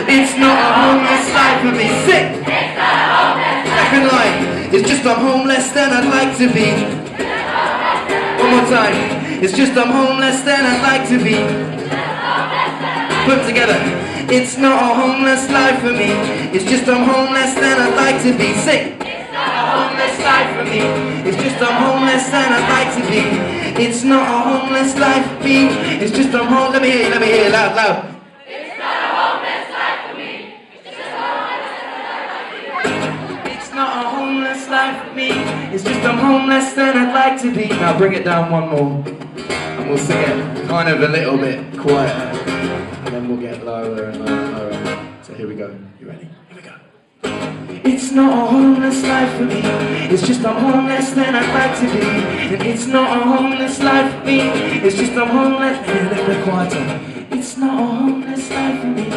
It's not a homeless life for me. Sick. Second line. It's just I'm homeless than I'd like to be. One more time. It's just I'm homeless than I'd like to be. Put them together. It's not a homeless life for me. It's just I'm homeless than I'd like to be. Sick. It's not a homeless life for me. It's just I'm homeless than I'd like to be. It's not a homeless life for me. It's just I'm homeless. Let me hear you, loud, loud. It's not a homeless life for me. It's just I'm homeless than I'd like to be. It's not a homeless life for me. It's just I'm homeless than I'd like to be. Now bring it down one more. And we'll sing it kind of a little bit quieter. And then we'll get lower and lower and lower. So here we go. You ready? Here we go. It's not a homeless life for me. It's just I'm homeless than I'd like to be. And it's not a homeless life for me. It's just I'm homeless. A little bit quieter. It's not a homeless life for me.